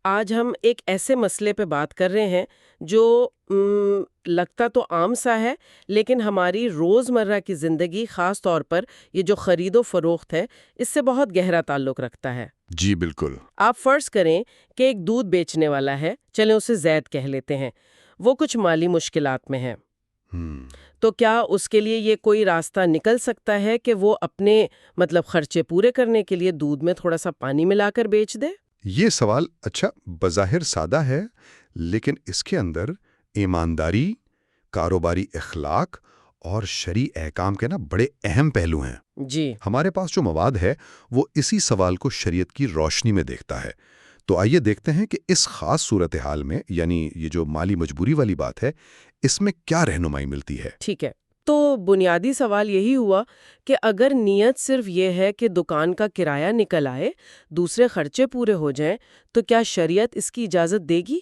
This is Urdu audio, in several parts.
آج ہم ایک ایسے مسئلے پہ بات کر رہے ہیں جو لگتا تو عام سا ہے، لیکن ہماری روزمرہ کی زندگی، خاص طور پر یہ جو خرید و فروخت ہے، اس سے بہت گہرا تعلق رکھتا ہے۔ جی بالکل۔ آپ فرض کریں کہ ایک دودھ بیچنے والا ہے، چلیں اسے زید کہہ لیتے ہیں، وہ کچھ مالی مشکلات میں ہے۔ تو کیا اس کے لیے یہ کوئی راستہ نکل سکتا ہے کہ وہ اپنے خرچے پورے کرنے کے لیے دودھ میں تھوڑا سا پانی ملا کر بیچ دے؟ یہ سوال بظاہر سادہ ہے، لیکن اس کے اندر ایمانداری، کاروباری اخلاق اور شرعی احکام کے بڑے اہم پہلو ہیں۔ جی، ہمارے پاس جو مواد ہے وہ اسی سوال کو شریعت کی روشنی میں دیکھتا ہے۔ تو آئیے دیکھتے ہیں کہ اس خاص صورتحال میں، یعنی یہ جو مالی مجبوری والی بات ہے، اس میں کیا رہنمائی ملتی ہے۔ ٹھیک ہے۔ تو بنیادی سوال یہی ہوا کہ اگر نیت صرف یہ ہے کہ دکان کا کرایہ نکل آئے، دوسرے خرچے پورے ہو جائیں، تو کیا شریعت اس کی اجازت دے گی؟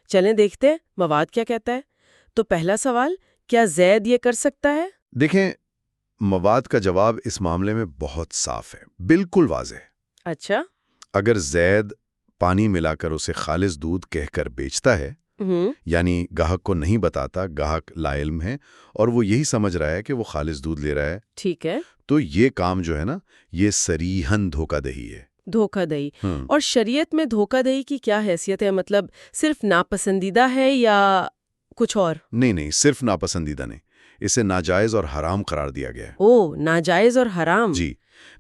چلیں دیکھتے ہیں مواد کیا کہتا ہے۔ تو پہلا سوال، کیا زید یہ کر سکتا ہے؟ دیکھیں، مواد کا جواب اس معاملے میں بہت صاف ہے، بالکل واضح۔ اچھا۔ اگر زید پانی ملا کر اسے خالص دودھ کہہ کر بیچتا ہے، یعنی گاہک کو نہیں بتاتا، گاہک لا علم ہے اور وہ یہی سمجھ رہا ہے کہ وہ خالص دودھ لے رہا ہے، ٹھیک ہے، تو یہ کام جو ہے یہ صریحاً دھوکہ دہی ہے۔ دھوکہ دہی۔ اور شریعت میں دھوکہ دہی کی کیا حیثیت ہے؟ صرف ناپسندیدہ ہے یا کچھ اور؟ نہیں، صرف ناپسندیدہ نہیں، اسے ناجائز اور حرام قرار دیا گیا ہے۔ او، ناجائز اور حرام۔ جی،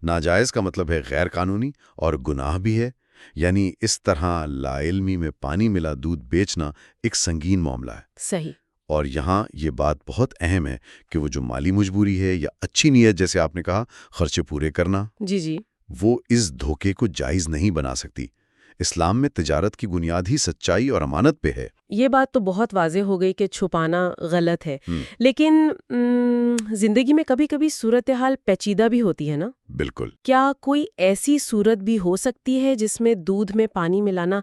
ناجائز کا مطلب ہے غیر قانونی اور گناہ بھی ہے، یعنی اس طرح لا علمی میں پانی ملا دودھ بیچنا ایک سنگین معاملہ ہے۔ صحیح۔ اور یہاں یہ بات بہت اہم ہے کہ وہ جو مالی مجبوری ہے یا اچھی نیت، جیسے آپ نے کہا، خرچے پورے کرنا، جی، وہ اس دھوکے کو جائز نہیں بنا سکتی۔ اسلام میں تجارت کی بنیاد ہی سچائی اور امانت پہ ہے۔ یہ بات تو بہت واضح ہو گئی کہ چھپانا غلط ہے، لیکن زندگی میں کبھی کبھی صورتحال پیچیدہ بھی ہوتی ہے نا؟ بالکل۔ کیا کوئی ایسی صورت بھی ہو سکتی ہے جس میں دودھ میں پانی ملانا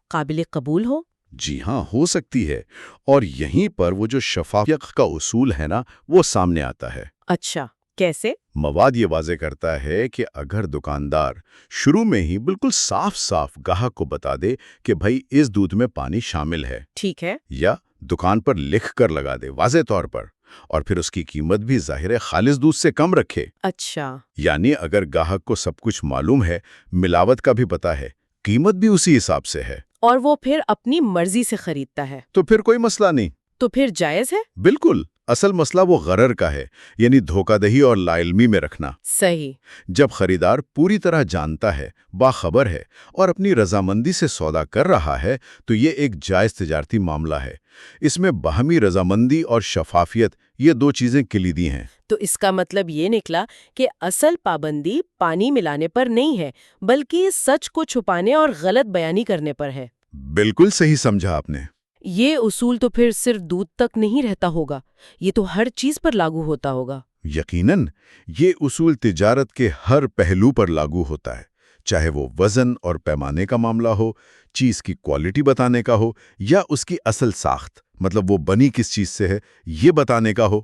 قابل قبول ہو؟ جی ہاں، ہو سکتی ہے، اور یہیں پر وہ جو شفافیت کا اصول ہے وہ سامنے آتا ہے۔ اچھا، کیسے؟ مواد یہ واضح کرتا ہے کہ اگر دکاندار شروع میں ہی بالکل صاف گاہک کو بتا دے کہ بھائی اس دودھ میں پانی شامل ہے، ٹھیک ہے، یا دکان پر لکھ کر لگا دے واضح طور پر، اور پھر اس کی قیمت بھی ظاہر خالص دودھ سے کم رکھے۔ اچھا، یعنی اگر گاہک کو سب کچھ معلوم ہے، ملاوٹ کا بھی پتا ہے، قیمت بھی اسی حساب سے ہے، اور وہ پھر اپنی مرضی سے خریدتا ہے، تو پھر کوئی مسئلہ نہیں۔ تو پھر جائز ہے؟ بالکل۔ اصل مسئلہ وہ غرر کا ہے، یعنی دھوکہ دہی اور لا علمی میں رکھنا۔ صحیح۔ جب خریدار پوری طرح جانتا ہے، باخبر ہے اور اپنی رضامندی سے سودا کر رہا ہے، تو یہ ایک جائز تجارتی معاملہ ہے۔ اس میں باہمی رضامندی اور شفافیت، یہ دو چیزیں کلیدی ہیں۔ تو اس کا مطلب یہ نکلا کہ اصل پابندی پانی ملانے پر نہیں ہے، بلکہ سچ کو چھپانے اور غلط بیانی کرنے پر ہے۔ بالکل صحیح سمجھا آپ نے۔ یہ اصول تو پھر صرف دودھ تک نہیں رہتا ہوگا، یہ تو ہر چیز پر لاگو ہوتا ہوگا۔ یقیناً، یہ اصول تجارت کے ہر پہلو پر لاگو ہوتا ہے، چاہے وہ وزن اور پیمانے کا معاملہ ہو، چیز کی کوالٹی بتانے کا ہو، یا اس کی اصل ساخت، وہ بنی کس چیز سے ہے، یہ بتانے کا ہو۔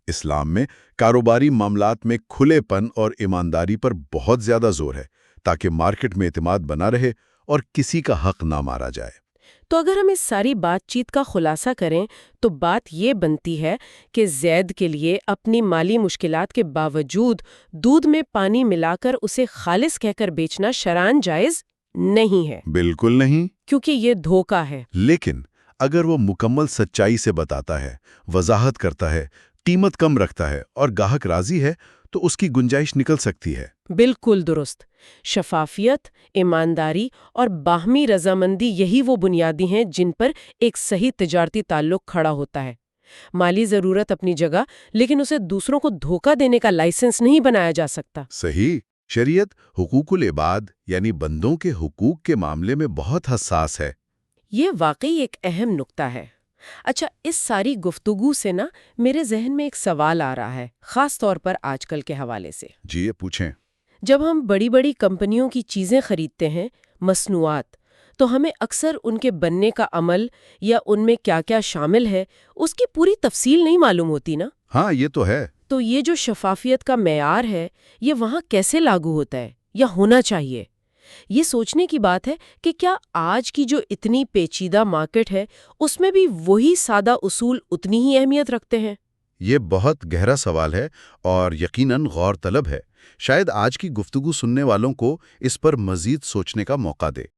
اسلام میں کاروباری معاملات میں کھلے پن اور ایمانداری پر بہت زیادہ زور ہے، تاکہ مارکیٹ میں اعتماد بنا رہے اور کسی کا حق نہ مارا جائے۔ تو اگر ہم اس ساری بات چیت کا خلاصہ کریں تو بات یہ بنتی ہے کہ زید کے لیے اپنی مالی مشکلات کے باوجود دودھ میں پانی ملا کر اسے خالص کہہ کر بیچنا شرعاً جائز نہیں ہے۔ بالکل نہیں، کیونکہ یہ دھوکہ ہے۔ لیکن اگر وہ مکمل سچائی سے بتاتا ہے، وضاحت کرتا ہے، قیمت کم رکھتا ہے اور گاہک راضی ہے، تو اس کی گنجائش نکل سکتی ہے۔ بالکل درست۔ شفافیت، ایمانداری اور باہمی رضامندی، یہی وہ بنیادی ہیں جن پر ایک صحیح تجارتی تعلق کھڑا ہوتا ہے۔ مالی ضرورت اپنی جگہ، لیکن اسے دوسروں کو دھوکہ دینے کا لائسنس نہیں بنایا جا سکتا۔ صحیح۔ شریعت حقوق العباد، یعنی بندوں کے حقوق کے معاملے میں بہت حساس ہے۔ یہ واقعی ایک اہم نکتہ ہے۔ اچھا، اس ساری گفتگو سے میرے ذہن میں ایک سوال آ رہا ہے، خاص طور پر آج کل کے حوالے سے۔ جی، یہ پوچھیں۔ جب ہم بڑی بڑی کمپنیوں کی چیزیں خریدتے ہیں، مصنوعات، تو ہمیں اکثر ان کے بننے کا عمل یا ان میں کیا کیا شامل ہے، اس کی پوری تفصیل نہیں معلوم ہوتی نا؟ ہاں، یہ تو ہے۔ تو یہ جو شفافیت کا معیار ہے، یہ وہاں کیسے لاگو ہوتا ہے یا ہونا چاہیے؟ یہ سوچنے کی بات ہے کہ کیا آج کی جو اتنی پیچیدہ مارکیٹ ہے اس میں بھی وہی سادہ اصول اتنی ہی اہمیت رکھتے ہیں؟ یہ بہت گہرا سوال ہے اور یقیناً غور طلب ہے۔ شاید آج کی گفتگو سننے والوں کو اس پر مزید سوچنے کا موقع دے۔